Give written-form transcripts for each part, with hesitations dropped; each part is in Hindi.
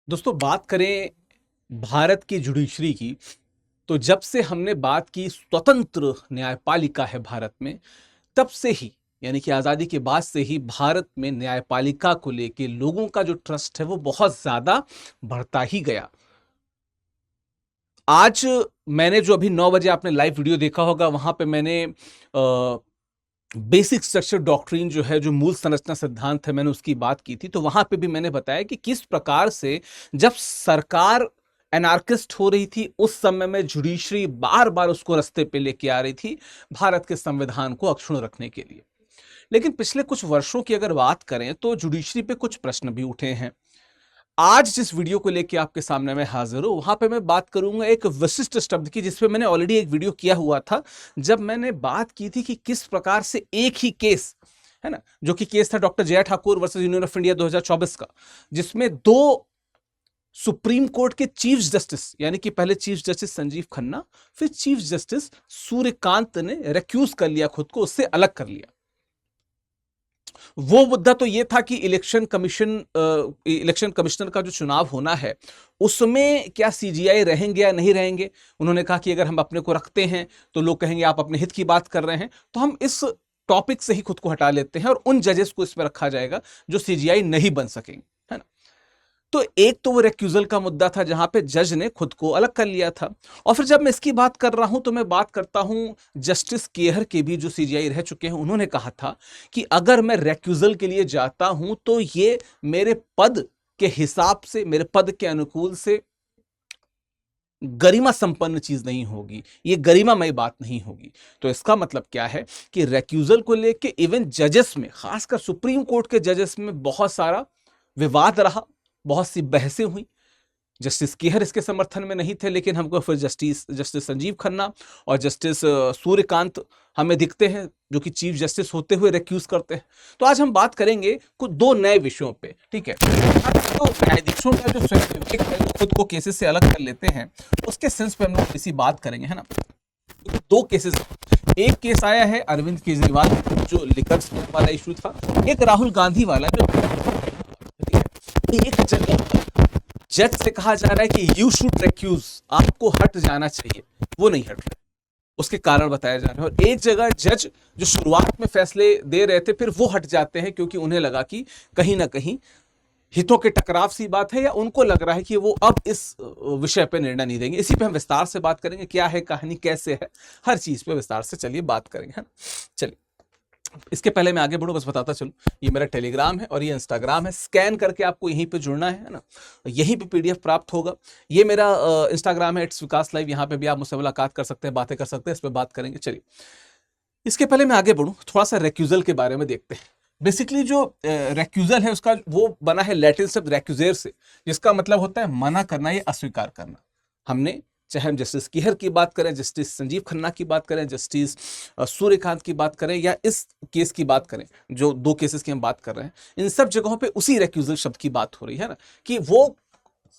दोस्तों बात करें भारत की जुडिशरी की, तो जब से हमने बात की स्वतंत्र न्यायपालिका है भारत में, तब से ही यानी कि आज़ादी के बाद से ही भारत में न्यायपालिका को लेके लोगों का जो ट्रस्ट है वो बहुत ज़्यादा बढ़ता ही गया। आज मैंने जो अभी 9 बजे आपने लाइव वीडियो देखा होगा, वहाँ पे मैंने बेसिक स्ट्रक्चर डॉक्ट्रिन जो है, जो मूल संरचना सिद्धांत है, मैंने उसकी बात की थी। तो वहाँ पे भी मैंने बताया कि किस प्रकार से जब सरकार एनार्किस्ट हो रही थी, उस समय में जुडिशरी बार-बार उसको रास्ते पे लेके आ रही थी, भारत के संविधान को अक्षुण्ण रखने के लिए। लेकिन पिछले कुछ वर्षों की अगर बात करें, तो जुडिशरी पे कुछ प्रश्न भी उठे हैं। आज जिस वीडियो को लेके आपके सामने मैं हाजिर हूं, वहां पे मैं बात करूंगा एक विशिष्ट शब्द की, जिसपे मैंने ऑलरेडी एक वीडियो किया हुआ था, जब मैंने बात की थी कि किस प्रकार से एक ही केस है ना, जो कि केस था doctor Jaya Thakur versus union of India 2024 का, जिसमें दो सुप्रीम कोर्ट के चीफ जस्टिस यानी कि पहले चीफ जस्टिस संजीव खन्ना, फिर चीफ जस्टिस सूर्यकांत ने रिक्यूज कर लिया खुद को, उससे अलग कर लिया। वो मुद्दा तो ये था कि इलेक्शन कमिश्नर का जो चुनाव होना है, उसमें क्या सीजीआई रहेंगे या नहीं रहेंगे। उन्होंने कहा कि अगर हम अपने को रखते हैं तो लोग कहेंगे आप अपने हित की बात कर रहे हैं, तो हम इस टॉपिक से ही खुद को हटा लेते हैं और उन जजेस को इसमें रखा जाएगा जो सीजीआई नहीं बन सकेंगे, है ना। तो एक तो वो रेक्यूजल का मुद्दा था, जहां पे जज ने खुद को अलग कर लिया था। और फिर जब मैं इसकी बात कर रहा हूं, तो मैं बात करता हूं जस्टिस केहर के भी, जो सीजीआई रह चुके हैं। उन्होंने कहा था कि अगर मैं रेक्यूजल के लिए जाता हूं, तो ये मेरे पद के हिसाब से, मेरे पद के अनुकूल से गरिमा संपन्न चीज नहीं होगी, ये गरिमामय बात नहीं होगी। तो इसका मतलब क्या है कि रेक्यूजल को लेके इवन जजेस में, खासकर सुप्रीम कोर्ट के जजेस में बहुत सारा विवाद रहा, बहुत सी बहसें हुई। जस्टिस केहर इसके समर्थन में नहीं थे, लेकिन हमको फिर जस्टिस संजीव खन्ना और जस्टिस सूर्यकांत हमें दिखते हैं, जो कि चीफ जस्टिस होते हुए रिक्यूज करते हैं। तो आज हम बात करेंगे कुछ दो नए विषयों पे, ठीक है। तो न्यायाधीशों का जो स्वयं विवेक है, जो खुद को केसेस से अलग कर लेते हैं, उसके सेंस पे हम लोग इसी बात करेंगे, है ना। दो केसेस, एक केस आया है अरविंद केजरीवाल, जो लिकर स्कैम वाला इशू था, एक राहुल गांधी वाला, जो एक जज से कहा जा रहा है कि यू शुड रिक्यूज, आपको हट जाना चाहिए, वो नहीं हट रहे, उसके कारण बताया जा रहा है। और एक जगह जज जो शुरुआत में फैसले दे रहे थे, फिर वो हट जाते हैं, क्योंकि उन्हें लगा कि कहीं ना कहीं हितों के टकराव सी बात है, या उनको लग रहा है कि वो अब इस विषय पे निर्णय नहीं देंगे। इसी पे हम विस्तार से बात करेंगे, क्या है कहानी, कैसे है, हर चीज पे विस्तार से चलिए बात करेंगे, है ना। चलिए, इसके पहले मैं आगे बढ़ूं, बस बताता चलूं, ये मेरा टेलीग्राम है और ये इंस्टाग्राम है। स्कैन करके आपको यहीं पे जुड़ना है ना, यहीं पे पीडीएफ प्राप्त होगा। ये मेरा इंस्टाग्राम है, इट्स विकास लाइव, यहाँ पे भी आप मुझसे मुलाकात कर सकते हैं, बातें कर सकते हैं, इस पर बात करेंगे। चलिए, इसके पहले मैं आगे बढ़ूं, थोड़ा सा रेक्यूजल के बारे में देखते हैं। बेसिकली जो रेक्यूजल है, उसका वो बना है लैटिन शब्द रेक्यूजेर से, जिसका मतलब होता है मना करना या अस्वीकार करना। हमने, चाहे हम जस्टिस केहर की बात करें, जस्टिस संजीव खन्ना की बात करें, जस्टिस सूर्यकांत की बात करें, या इस केस की बात करें, जो दो केसेस की हम बात कर रहे हैं, इन सब जगहों पे उसी रेक्यूजल शब्द की बात हो रही है ना, कि वो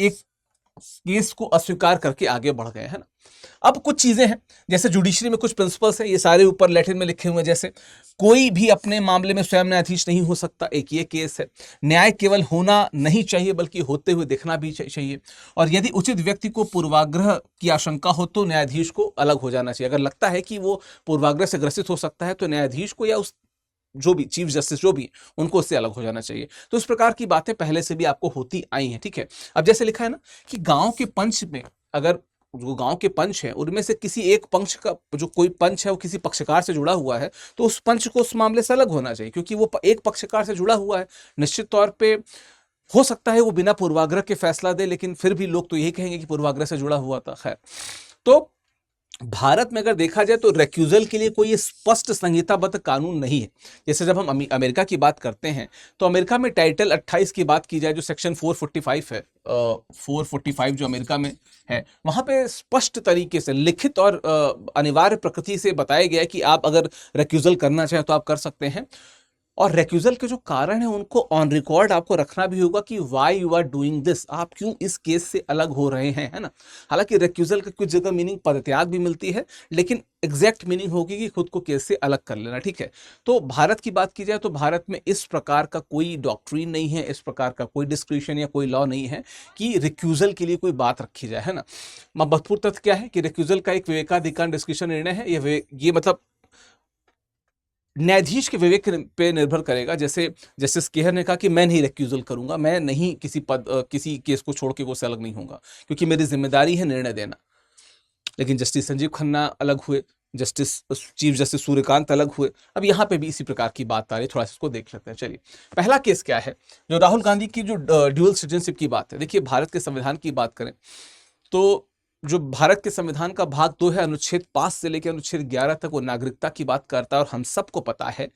एक केस को अस्वीकार करके आगे बढ़ गए, है ना। अब कुछ चीजें हैं, जैसे जुडिशरी में कुछ प्रिंसिपल्स हैं, ये सारे ऊपर लैटिन में लिखे हुए हैं, जैसे कोई भी अपने मामले में स्वयं न्यायाधीश नहीं हो सकता, एक ये केस है। न्याय केवल होना नहीं चाहिए, बल्कि होते हुए दिखना भी चाहिए। और यदि उचित व्यक्ति को पूर्वाग्रह की आशंका हो, तो न्यायाधीश को अलग हो जाना चाहिए। अगर लगता है कि वो पूर्वाग्रह से ग्रसित हो सकता है, तो न्यायाधीश को या उस जो भी चीफ जस्टिस जो भी, उनको उससे अलग हो जाना चाहिए। तो इस प्रकार की बातें पहले से भी आपको होती आई हैं, ठीक है। अब जैसे लिखा है ना कि गांव के पंच में, अगर जो गांव के पंच हैं, उनमें से किसी एक पंच का, जो कोई पंच है वो किसी पक्षकार से जुड़ा हुआ है, तो उस पंच को उस मामले से अलग होना चाहिए, क्योंकि वो एक पक्षकार से जुड़ा हुआ है। निश्चित तौर पे हो सकता है वो बिना पूर्वाग्रह के फैसला दे, लेकिन फिर भी लोग तो यही कहेंगे कि पूर्वाग्रह से जुड़ा हुआ था। खैर, तो भारत में अगर देखा जाए, तो रेक्यूजल के लिए कोई स्पष्ट संहिताबद्ध कानून नहीं है। जैसे जब हम अमेरिका की बात करते हैं, तो अमेरिका में टाइटल 28 की बात की जाए, जो सेक्शन 445 है, 445 जो अमेरिका में है, वहां पे स्पष्ट तरीके से लिखित और अनिवार्य प्रकृति से बताया गया है कि आप अगर रेक्यूजल करना चाहें तो आप कर सकते हैं। और रेक्यूजल के जो कारण है उनको ऑन रिकॉर्ड आपको रखना भी होगा कि why you are doing this, आप क्यों इस केस से अलग हो रहे हैं, है ना। हालांकि रेक्यूजल का कुछ जगह मीनिंग पदत्याग भी मिलती है, लेकिन एग्जैक्ट मीनिंग होगी कि खुद को केस से अलग कर लेना, ठीक है। तो भारत की बात की जाए तो भारत में इस प्रकार का कोई डॉक्ट्रिन नहीं है, इस प्रकार का कोई डिस्क्रिप्शन या कोई लॉ नहीं है कि रिक्यूजल के लिए कोई बात रखी जाए, है ना। महत्वपूर्ण तथ्य क्या है कि रिक्यूजल का एक विवेकाधिकार डिस्क्रिप्शन निर्णय है, ये मतलब न्यायाधीश के विवेक पे निर्भर करेगा। जैसे जस्टिस केहर ने कहा कि मैं नहीं रिक्यूजल करूंगा, मैं नहीं किसी केस को छोड़ के वो से अलग नहीं होगा, क्योंकि मेरी जिम्मेदारी है निर्णय देना। लेकिन जस्टिस संजीव खन्ना अलग हुए, चीफ जस्टिस सूर्यकांत अलग हुए। अब यहाँ पे भी इसी प्रकार की बात आ रही है, थोड़ा सा इसको देख लेते हैं। चलिए, पहला केस क्या है, जो राहुल गांधी की जो ड्यूअल सिटीजनशिप की बात है। देखिए, भारत के संविधान की बात करें तो जो भारत के संविधान का भाग 2 है, अनुच्छेद 5 से लेकर अनुच्छेद 11 तक, वो नागरिकता की बात करता है। और हम सबको पता है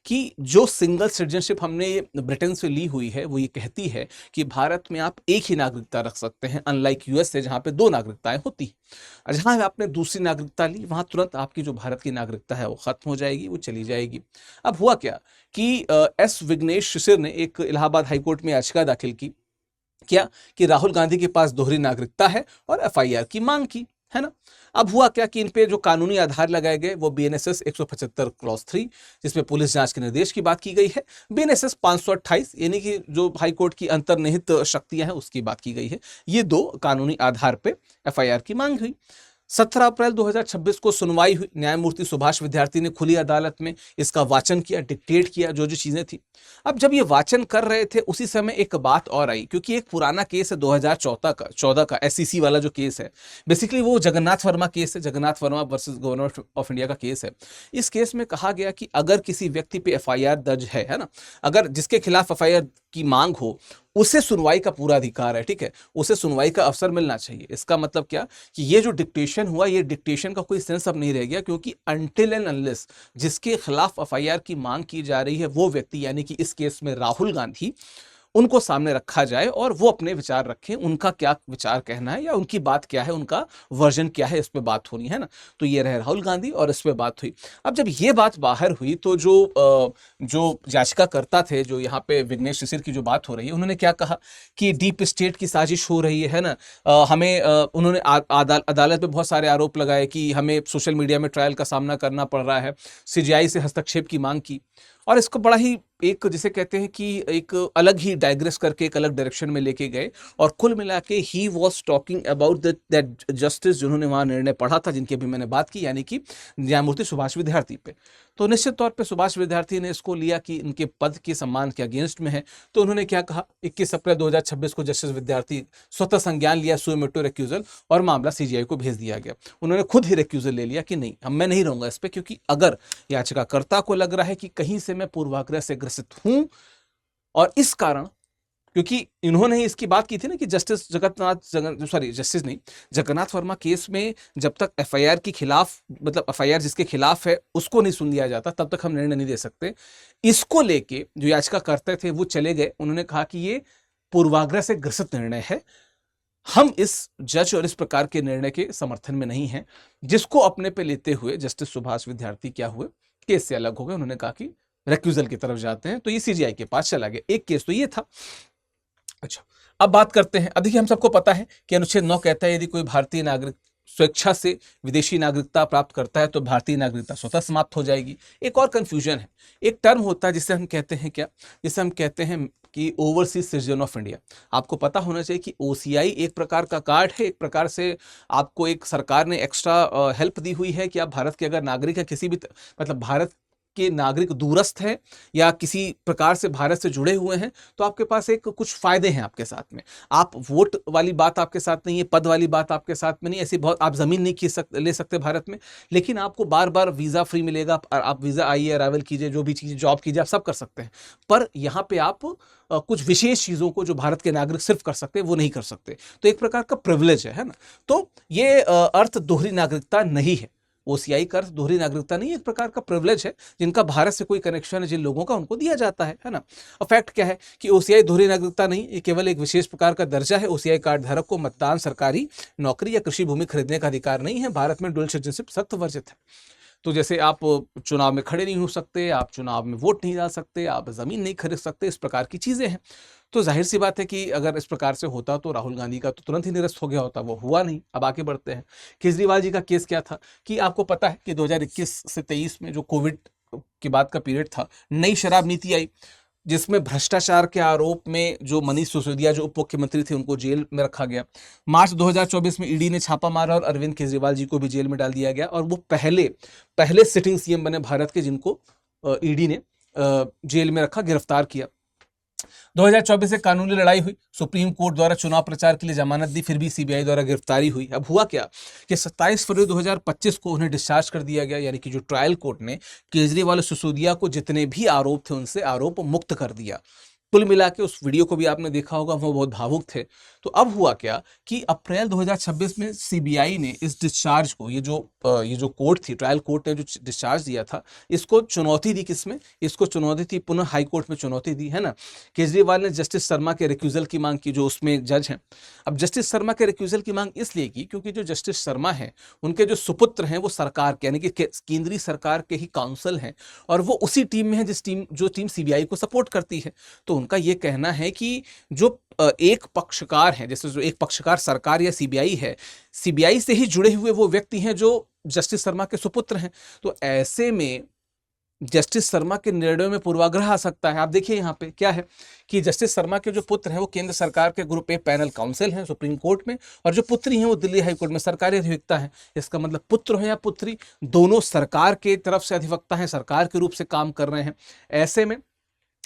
कि जो सिंगल सिटीजनशिप हमने ब्रिटेन से ली हुई है, वो ये कहती है कि भारत में आप एक ही नागरिकता रख सकते हैं, अनलाइक यूएस से जहां पे 2 नागरिकताएं होती हैं। जहां आपने दूसरी नागरिकता ली, वहां तुरंत आपकी जो भारत की नागरिकता है वो खत्म हो जाएगी, वो चली जाएगी। अब हुआ क्या कि एस विघ्नेश शिशिर ने एक इलाहाबाद हाईकोर्ट में याचिका दाखिल की, क्या कि राहुल गांधी के पास दोहरी नागरिकता है, और एफआईआर की मांग की, है ना। अब हुआ क्या कि इन पे जो कानूनी आधार लगाए गए वो बीएनएसएस 175 क्लॉज 3, जिसमें पुलिस जांच के निर्देश की बात की गई है, बीएनएसएस 528 यानी कि जो हाईकोर्ट की अंतर्निहित शक्तियां हैं उसकी बात की गई है। ये 2 कानूनी आधार पे एफआईआर की मांग हुई। 17 अप्रैल 2026 को सुनवाई हुई। न्यायमूर्ति सुभाष विद्यार्थी ने खुली अदालत में इसका वाचन किया, डिक्टेट किया जो जो चीजें थी। अब जब ये वाचन कर रहे थे, उसी समय एक बात और आई, क्योंकि एक पुराना केस है 2014 का एससीसी वाला जो केस है, बेसिकली वो जगन्नाथ वर्मा केस है, Jagannath Verma versus government of India का केस है। इस केस में कहा गया कि अगर किसी व्यक्ति पे एफआईआर दर्ज है ना, अगर जिसके खिलाफ एफआईआर की मांग हो, उसे सुनवाई का पूरा अधिकार है, ठीक है, उसे सुनवाई का अवसर मिलना चाहिए। इसका मतलब क्या कि ये जो डिक्टेशन हुआ, ये डिक्टेशन का कोई सेंस अब नहीं रह गया, क्योंकि अनटिल एंड अनलेस जिसके खिलाफ एफआईआर की मांग की जा रही है वो व्यक्ति, यानी कि इस केस में राहुल गांधी, उनको सामने रखा जाए और वो अपने विचार रखें, उनका क्या विचार कहना है या उनकी बात क्या है, उनका वर्जन क्या है, इस पे बात होनी है ना। तो ये रहे राहुल गांधी और इस पे बात हुई। अब जब ये बात बाहर हुई तो जो याचिकाकर्ता थे, जो यहाँ पे विघ्नेश शिशिर की जो बात हो रही है, उन्होंने क्या कहा कि डीप स्टेट की साजिश हो रही है ना। उन्होंने अदालत में बहुत सारे आरोप लगाए कि हमें सोशल मीडिया में ट्रायल का सामना करना पड़ रहा है, सीजीआई से हस्तक्षेप की मांग की, और इसको बड़ा ही एक जिसे कहते हैं कि एक अलग ही डाइग्रेस करके एक अलग डायरेक्शन में लेके गए। और कुल मिला के he was talking about that justice, जिन्होंने वहां निर्णय पढ़ा था, जिनकी अभी मैंने बात की, यानी कि न्यायमूर्ति सुभाष विद्यार्थी पे। तो निश्चित तौर पे सुभाष विद्यार्थी ने इसको लिया कि इनके पद के सम्मान के अगेंस्ट में है। तो उन्होंने क्या कहा, 21 अप्रैल 2026 को जस्टिस विद्यार्थी स्वतः संज्ञान लिया सुमेटो रिक्यूजल, और मामला सीजीआई को भेज दिया गया। उन्होंने खुद ही रिक्यूजल ले लिया कि नहीं, मैं नहीं रहूंगा इस पर, क्योंकि अगर याचिकाकर्ता को लग रहा है कि कहीं से मैं पूर्वाग्रह से ग्रसित हूं, और इस कारण, क्योंकि इन्होंने ही इसकी बात की थी ना कि जगन्नाथ वर्मा केस में जब तक एफआईआर के खिलाफ, मतलब एफआईआर जिसके खिलाफ है उसको नहीं सुन लिया जाता, तब तक हम निर्णय नहीं दे सकते। इसको लेके जो याचिका करते थे वो चले गए, उन्होंने कहा कि ये पूर्वाग्रह से ग्रसित निर्णय है, हम इस जज और इस प्रकार के निर्णय के समर्थन में नहीं हैं। जिसको अपने पे लेते हुए जस्टिस सुभाष विद्यार्थी क्या हुए, केस से अलग हो गए। उन्होंने कहा कि रेक्यूजल की तरफ जाते हैं, तो ये सीजीआई के पास चला गया। एक केस तो ये था। अच्छा, अब बात करते हैं। अब देखिए, हम सबको पता है कि अनुच्छेद 9 कहता है यदि कोई भारतीय नागरिक स्वेच्छा से विदेशी नागरिकता प्राप्त करता है तो भारतीय नागरिकता स्वतः समाप्त हो जाएगी। एक और कंफ्यूजन है, एक टर्म होता है जिसे हम कहते हैं क्या, जिसे हम कहते हैं कि ओवरसीज सिटीजन ऑफ इंडिया। आपको पता होना चाहिए कि ओसीआई एक प्रकार का कार्ड है, एक प्रकार से आपको एक सरकार ने एक्स्ट्रा हेल्प दी हुई है कि आप भारत के अगर नागरिक है, किसी भी मतलब भारत के नागरिक दूरस्थ हैं या किसी प्रकार से भारत से जुड़े हुए हैं, तो आपके पास एक कुछ फायदे हैं आपके साथ में। आप वोट वाली बात आपके साथ नहीं है, पद वाली बात आपके साथ में नहीं, ऐसी बहुत आप जमीन नहीं ले सकते भारत में, लेकिन आपको बार बार वीजा फ्री मिलेगा। आप वीजा आइए, अराइवल कीजिए, जो भी चीजें, जॉब कीजिए, आप सब कर सकते हैं। पर यहाँ पे आप कुछ विशेष चीजों को जो भारत के नागरिक सिर्फ कर सकते हैं वो नहीं कर सकते। तो एक प्रकार का प्रिविलेज है ना। तो ये अर्थ दोहरी नागरिकता नहीं है, ओसीआई का अर्थ दोहरी नागरिकता नहीं, एक प्रकार का प्रिविलेज है जिनका भारत से कोई कनेक्शन है, जिन लोगों का, उनको दिया जाता है ना। और फैक्ट क्या है कि ओसीआई दोहरी नागरिकता नहीं, ये केवल एक विशेष प्रकार का दर्जा है। ओसीआई कार्ड धारक को मतदान, सरकारी नौकरी या कृषि भूमि खरीदने का अधिकार नहीं है। भारत में डुअल सिटीजनशिप सख्त वर्जित है। तो जैसे आप चुनाव में खड़े नहीं हो सकते, आप चुनाव में वोट नहीं डाल सकते, आप जमीन नहीं खरीद सकते, इस प्रकार की चीजें हैं। तो जाहिर सी बात है कि अगर इस प्रकार से होता तो राहुल गांधी का तो तुरंत ही निरस्त हो गया होता, वो हुआ नहीं। अब आगे बढ़ते हैं, केजरीवाल जी का केस क्या था कि आपको पता है कि 2021 से 23 में जो कोविड के बाद का पीरियड था, नई शराब नीति आई जिसमें भ्रष्टाचार के आरोप में जो मनीष सिसोदिया जो उप मुख्यमंत्री थे उनको जेल में रखा गया। मार्च 2024 में ईडी ने छापा मारा और अरविंद केजरीवाल जी को भी जेल में डाल दिया गया, और वो पहले पहले सिटिंग सीएम बने भारत के जिनको ईडी ने जेल में रखा, गिरफ्तार किया। 2024 से कानूनी लड़ाई हुई, सुप्रीम कोर्ट द्वारा चुनाव प्रचार के लिए जमानत दी, फिर भी सीबीआई द्वारा गिरफ्तारी हुई। अब हुआ क्या कि 27 फरवरी 2025 को उन्हें डिस्चार्ज कर दिया गया, यानी कि जो ट्रायल कोर्ट ने केजरीवाल और सिसोदिया को जितने भी आरोप थे उनसे आरोप मुक्त कर दिया। कुल मिला के उस वीडियो को भी आपने देखा होगा, वो बहुत भावुक थे। तो अब हुआ क्या कि अप्रैल 2026 में सीबीआई ने इस डिस्चार्ज को, ये जो कोर्ट थी, ट्रायल कोर्ट ने जो डिस्चार्ज दिया था, इसको चुनौती दी। किसमें इसको चुनौती थी? पुनः हाई कोर्ट में चुनौती दी, है ना। केजरीवाल ने जस्टिस शर्मा के रिक्यूजल की मांग की, जो उसमें जज हैं। अब जस्टिस शर्मा के रिक्यूजल की मांग इसलिए की क्योंकि जो जस्टिस शर्मा हैं उनके जो सुपुत्र हैं वो सरकार के, यानी कि केंद्रीय सरकार के ही काउंसिल हैं, और वो उसी टीम में है जो टीम सीबीआई को सपोर्ट करती है। तो उनका ये कहना है कि जो एक पक्षकार हैं, जैसे जो एक पक्षकार सरकार या सीबीआई है, सीबीआई से ही जुड़े हुए वो व्यक्ति हैं जो जस्टिस शर्मा के सुपुत्र हैं। तो ऐसे में जस्टिस शर्मा के निर्णय में पूर्वाग्रह आ सकता है। आप देखिए यहाँ पे क्या है कि जस्टिस शर्मा के जो पुत्र हैं वो केंद्र सरकार के ग्रुप ए पैनल काउंसिल हैं सुप्रीम कोर्ट में, और जो पुत्री हैं वो दिल्ली हाई कोर्ट में सरकारी अधिवक्ता हैं। इसका मतलब पुत्र हो या पुत्री, दोनों सरकार के तरफ से अधिवक्ता हैं, सरकार के रूप से काम कर रहे हैं। ऐसे में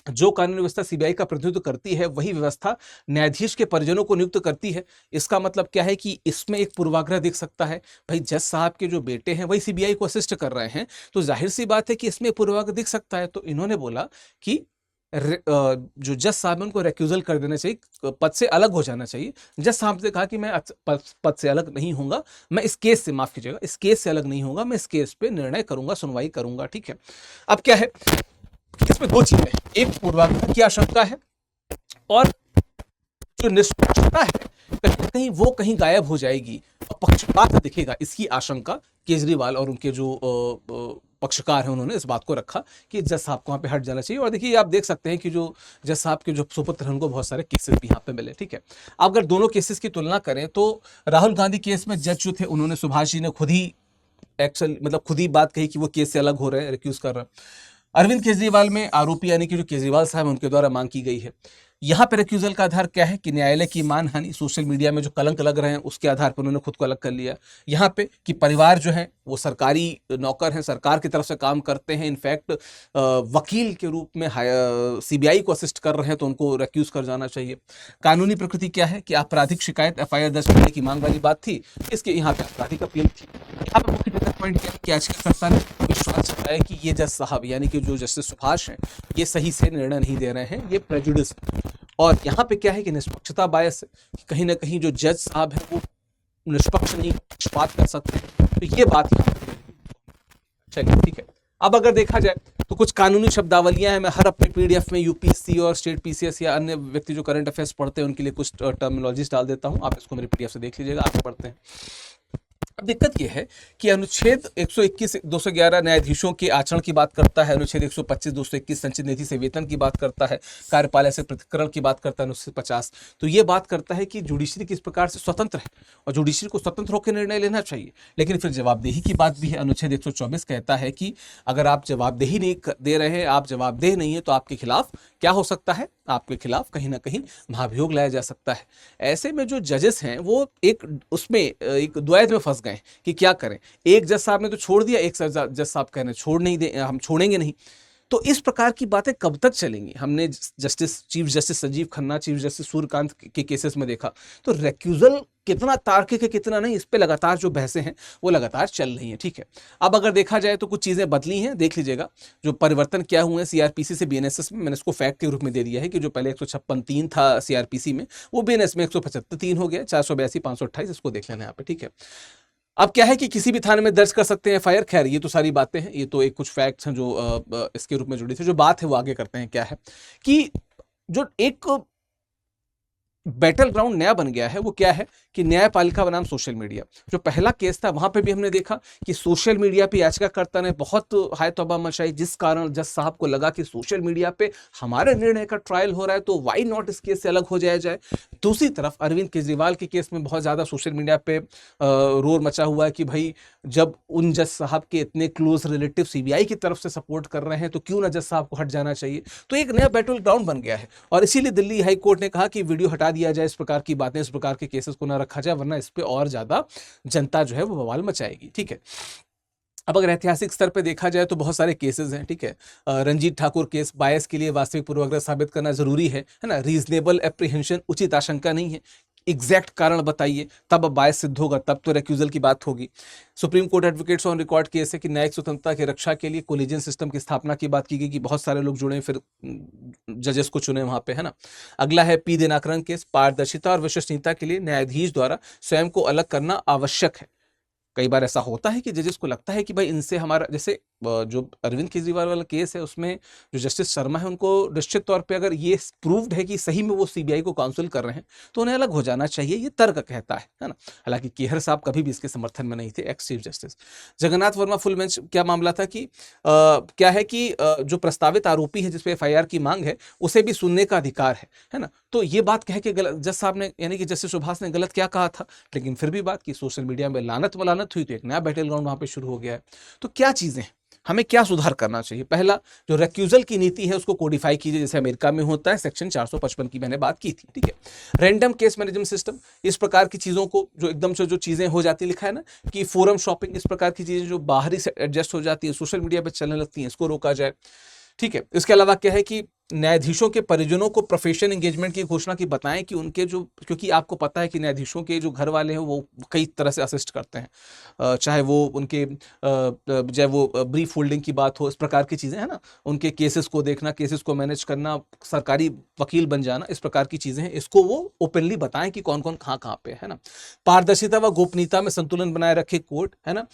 जो कानूनी व्यवस्था सीबीआई का प्रतिनिधित्व करती है वही व्यवस्था न्यायाधीश के परिजनों को नियुक्त करती है। इसका मतलब क्या है कि इसमें एक पूर्वाग्रह दिख सकता है, भाई जज साहब के जो बेटे हैं वही सीबीआई को असिस्ट कर रहे हैं, तो जाहिर सी बात है कि इसमें पूर्वाग्रह दिख सकता है। तो इन्होंने बोला कि जो जज साहब है उनको रेक्यूजल कर देना चाहिए, पद से अलग हो जाना चाहिए। जज साहब ने कहा कि मैं पद से अलग नहीं होऊंगा, मैं इस केस से, माफ कीजिएगा, इस केस से अलग नहीं होगा, मैं इस केस पे निर्णय करूंगा, सुनवाई करूंगा। ठीक है, अब क्या है, इसमें दो चीजें, एक पूर्वाग्रह की आशंका है और जो निष्पक्षता है कहीं ना कहीं वो कहीं गायब हो जाएगी और पक्षपात दिखेगा। इसकी आशंका केजरीवाल और उनके जो पक्षकार हैं उन्होंने इस बात को रखा कि जज साहब को वहां पे हट जाना चाहिए। और देखिए आप देख सकते हैं कि जो जज साहब के जो सुपुत्र हैं उनको बहुत सारे केसेस भी यहाँ पे मिले। ठीक है, अगर दोनों केसेस की तुलना करें तो राहुल गांधी केस में जज जो थे उन्होंने, सुभाष जी ने खुद ही एक्चुअल मतलब खुद ही बात कही कि वो केस से अलग हो रहे हैं, रिक्यूज कर रहे हैं। अरविंद केजरीवाल में आरोपी यानी कि जो केजरीवाल साहब उनके द्वारा मांग की गई है। यहाँ पे रिक्यूजल का आधार क्या है कि न्यायालय की मानहानि, सोशल मीडिया में जो कलंक लग रहे हैं उसके आधार पर उन्होंने खुद को अलग कर लिया। यहाँ पे कि परिवार जो है वो सरकारी नौकर हैं, सरकार की तरफ से काम करते हैं, इनफैक्ट वकील के रूप में सीबीआई को असिस्ट कर रहे हैं, तो उनको रिक्यूज कर जाना चाहिए। कानूनी प्रकृति क्या है कि आपराधिक शिकायत एफआईआर दर्ज करने की मांग वाली बात थी, इसके यहाँ पे आपराधिक अपील थी। यहाँ पे मुख्य डेटा पॉइंट क्या है कि याचिकाकर्ता ने विश्वास जताया कि ये जज साहब यानी कि जो जस्टिस सुभाष हैं ये सही से निर्णय नहीं दे रहे हैं, ये प्रेजुडिस है। और यहाँ पे क्या है कि निष्पक्षता बायस है, कि कहीं ना कहीं जो जज साहब है वो निष्पक्ष नहीं, पक्षपात कर सकते हैं। तो ये बात यहाँ पे चलिए ठीक है। अब अगर देखा जाए तो कुछ कानूनी शब्दावलियां हैं, मैं हर अपने पीडीएफ में यूपीएससी और स्टेट पीसीएस या अन्य व्यक्ति जो करंट अफेयर्स पढ़ते हैं उनके लिए कुछ टर्मिनोलॉजीज डाल देता हूं, आप इसको मेरे पीडीएफ से देख लीजिएगा। आगे बढ़ते हैं। अब दिक्कत यह है कि अनुच्छेद 121 211 न्यायाधीशों के आचरण की बात करता है, अनुच्छेद 125 221 संचित नीति से वेतन की बात करता है, कार्यपालय से पृथक्करण की बात करता है अनुच्छेद 50। तो ये बात करता है कि जुडिशरी किस प्रकार से स्वतंत्र है और जुडिशरी को स्वतंत्र होकर निर्णय लेना चाहिए। लेकिन फिर जवाबदेही की बात भी है। अनुच्छेद 124 कहता है कि अगर आप जवाबदेही नहीं दे रहे हैं, आप जवाबदेह नहीं है, तो आपके खिलाफ क्या हो सकता है, आपके खिलाफ कहीं ना कहीं महाभियोग लाया जा सकता है। ऐसे में जो जजेस हैं वो एक उसमें एक द्वैध में फंस गए कि क्या करें। एक जज साहब ने तो छोड़ दिया, एक जज साहब कह रहे छोड़ नहीं दे, हम छोड़ेंगे नहीं। तो इस प्रकार की बातें कब तक चलेंगी? हमने chief justice Sanjeev Khanna, chief justice Suryakant के केसेस में देखा। तो रेक्यूजल कितना तार्किक है कितना नहीं, इस पे लगातार जो बहसें हैं वो लगातार चल रही हैं। ठीक है, अब अगर देखा जाए तो कुछ चीजें बदली हैं, देख लीजिएगा जो परिवर्तन क्या हुए हैं सीआरपीसी से बीएनएसएस में। मैंने इसको फैक्ट के रूप में दे दिया है कि जो पहले 156(3) था सीआरपीसी में, वो बीएनएस में 175(3) हो गया, 482 528, इसको देख लेना यहाँ पे। ठीक है, अब क्या है कि किसी भी थाने में दर्ज कर सकते हैं एफआईआर। खैर ये तो सारी बातें हैं, ये तो एक कुछ फैक्ट्स हैं जो इसके रूप में जुड़ी थी। जो बात है वो आगे करते हैं, क्या है कि जो एक बैटल ग्राउंड नया बन गया है वो क्या है कि न्यायपालिका बनाम सोशल मीडिया। जो पहला केस था वहां पे भी हमने देखा कि सोशल मीडिया पे याचिकाकर्ता ने बहुत हाय तौबा मचाई, जिस कारण जज साहब को लगा कि सोशल मीडिया पे हमारे निर्णय का ट्रायल हो रहा है तो वाई नॉट इस केस से अलग हो जाया जाए। दूसरी तरफ अरविंद केजरीवाल के केस में बहुत ज्यादा सोशल मीडिया पे रोर मचा हुआ है कि भाई जब उन जज साहब के इतने क्लोज रिलेटिव सीबीआई की तरफ से सपोर्ट कर रहे हैं तो क्यों ना जज साहब को हट जाना चाहिए। तो एक नया बैटल ग्राउंड बन गया है और इसीलिए दिल्ली हाई कोर्ट ने कहा कि वीडियो हटा दिया जाए, इस प्रकार की बातें, इस प्रकार के केसेस को ना रखा जाए, वरना इस पे और ज्यादा जनता जो है वो बवाल मचाएगी। ठीक है, अब अगर ऐतिहासिक स्तर पे देखा जाए तो बहुत सारे केसेस हैं। ठीक है, रंजीत ठाकुर केस, बायस के लिए वास्तविक पूर्वाग्रह साबित करना जरूरी है ना, रीजनेबल एप्रीहेंशन, उचित आशंका नहीं है, एग्जैक्ट कारण बताइए, तब बायस सिद्ध होगा, तब तो रेक्यूजल की बात होगी। Supreme court advocates on record case है कि न्यायिक स्वतंत्रता की रक्षा के लिए कोलिजियन सिस्टम की स्थापना की बात की गई कि बहुत सारे लोग जुड़े, फिर जजेस को चुने वहां पे, है ना। अगला है पी दिनाकरन केस, पारदर्शिता और विश्वसनीयता के लिए न्यायाधीश द्वारा स्वयं को अलग करना आवश्यक है। कई बार ऐसा होता है कि जजेस को लगता है कि भाई इनसे हमारा, जैसे जो अरविंद केजरीवाल वाला केस है उसमें जो जस्टिस शर्मा है उनको निश्चित तौर पे अगर ये प्रूव्ड है कि सही में वो सीबीआई को काउंसिल कर रहे हैं तो उन्हें अलग हो जाना चाहिए, ये तर्क कहता है ना। हालांकि केहर साहब कभी भी इसके समर्थन में नहीं थे, ex chief justice. Jagannath Verma full bench, क्या मामला था कि क्या है कि जो प्रस्तावित आरोपी है जिसपे एफआईआर की मांग है उसे भी सुनने का अधिकार है ना। तो ये बात कह के गलत जज साहब ने, यानी कि जस्टिस सुभाष ने गलत क्या कहा था, लेकिन फिर भी बात की सोशल मीडिया में लानत मलानत हुई तो एक नया बैटल ग्राउंड वहां पे शुरू हो गया है। तो क्या चीजें हमें क्या सुधार करना चाहिए? पहला, जो रेक्यूजल की नीति है उसको कोडिफाई कीजिए, जैसे अमेरिका में होता है, सेक्शन 455 की मैंने बात की थी। ठीक है, रैंडम केस मैनेजमेंट सिस्टम, इस प्रकार की चीजों को जो एकदम से जो चीजें हो जाती, लिखा है ना कि फोरम शॉपिंग, इस प्रकार की चीजें जो बाहरी से एडजस्ट हो जाती है, सोशल मीडिया पर चलने लगती हैं, इसको रोका जाए। ठीक है, इसके अलावा क्या है कि न्यायाधीशों के परिजनों को प्रोफेशन एंगेजमेंट की घोषणा की बताएं कि उनके जो, क्योंकि आपको पता है कि न्यायाधीशों के जो घर वाले हैं वो कई तरह से असिस्ट करते हैं, चाहे वो उनके चाहे वो ब्रीफ होल्डिंग की बात हो, इस प्रकार की चीज़ें है ना, उनके केसेस को देखना, केसेस को मैनेज करना, सरकारी वकील बन जाना, इस प्रकार की चीज़ें हैं, इसको वो ओपनली बताएं कि कौन कौन कहाँ पे है ना। पारदर्शिता व गोपनीयता में संतुलन बनाए रखे कोर्ट, है ना।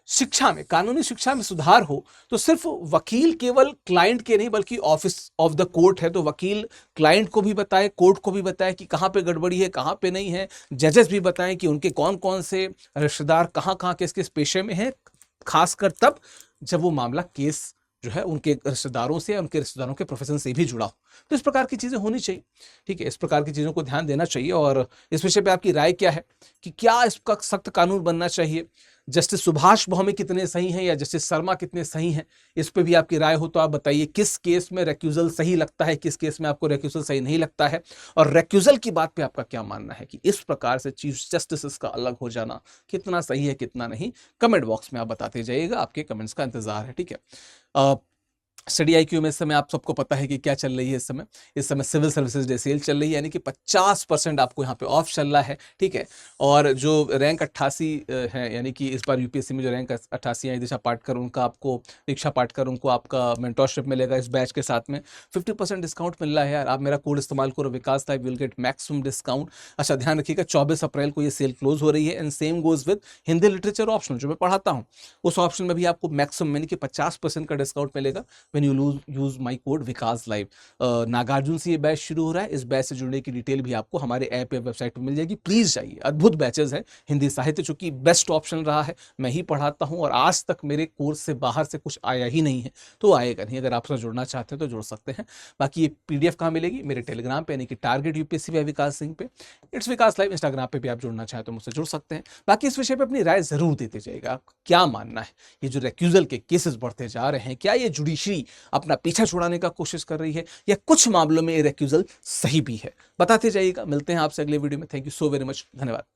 शिक्षा में, कानूनी शिक्षा में सुधार हो तो सिर्फ वकील केवल क्लाइंट के नहीं बल्कि ऑफिस ऑफ द कोर्ट है तो वकील क्लाइंट को भी बताए, कोर्ट को भी बताए कि कहाँ पे गड़बड़ी है, कहाँ पे नहीं है। जजेस भी बताएं कि उनके कौन कौन से रिश्तेदार कहाँ कहाँ किस किस पेशे में हैं, खासकर तब जब वो मामला केस जो है उनके रिश्तेदारों से, उनके रिश्तेदारों के प्रोफेशन से भी जुड़ा हो। तो इस प्रकार की चीजें होनी चाहिए। ठीक है, इस प्रकार की चीजों को ध्यान देना चाहिए। और इस विषय पे आपकी राय क्या है कि क्या इसका सख्त कानून बनना चाहिए? जस्टिस सुभाष भौमिक कितने सही हैं या जस्टिस शर्मा कितने सही हैं, इस पे भी आपकी राय हो तो आप बताइए। किस केस में रेक्यूजल सही लगता है, किस केस में आपको रेक्यूजल सही नहीं लगता है, और रेक्यूजल की बात पे आपका क्या मानना है कि इस प्रकार से चीफ जस्टिस का अलग हो जाना कितना सही है, कितना नहीं। कमेंट बॉक्स में आप बताते जाइएगा, आपके कमेंट्स का इंतजार है। ठीक है, स्टडी IQ में इस समय आप सबको पता है कि क्या चल रही है। इस समय सिविल सर्विसेज डे सेल चल रही है, यानी कि 50% आपको यहाँ पे ऑफ चल रहा है। ठीक है, और जो रैंक 88 है, यानी कि इस बार यूपीएससी में जो रैंक 88 है, दिशा पाटकर उनका आपको, दीक्षा पाटकर उनको आपका मेंटोरशिप मिलेगा इस बैच के साथ में। 50% डिस्काउंट मिल रहा है यार, आप मेरा कोड इस्तेमाल करो Vikas live, will get maximum discount. अच्छा ध्यान रखिएगा, 24 अप्रैल को ये सेल क्लोज हो रही है। And same goes with Hindi literature option जो मैं पढ़ाता हूँ, उस ऑप्शन में भी आपको मैक्सिमम यानी कि 50% का डिस्काउंट मिलेगा when you use my code Vikas live. Nagarjun से ये बैच शुरू हो रहा है, इस बैच से जुड़ने की डिटेल भी आपको हमारे ऐप या वेबसाइट पर मिल जाएगी। प्लीज जाइए, अद्भुत बैचेस हैं। हिंदी साहित्य चूंकि बेस्ट ऑप्शन रहा है, मैं ही पढ़ाता हूं और आज तक मेरे कोर्स से बाहर से कुछ आया ही नहीं है, तो आएगा नहीं। अगर आपसे जुड़ना चाहते हैं तो जुड़ सकते हैं। बाकी ये PDF कहाँ मिलेगी? मेरे टेलीग्राम पे, यानी कि टारगेट UPSC बाय विकास सिंह पे, इट्स विकास लाइव। इंस्टाग्राम पे भी आप जुड़ना चाहें तो मुझसे जुड़ सकते हैं। बाकी इस विषय पे अपनी राय जरूर देते जाइएगा, क्या मानना है। ये जो रेक्यूजल के केसेस बढ़ते जा रहे हैं, क्या ये जुडिशरी अपना पीछा छुड़ाने का कोशिश कर रही है या कुछ मामलों में ये रेक्यूजल सही भी है? बताते जाइएगा। मिलते हैं आपसे अगले वीडियो में। Thank you so very much, धन्यवाद।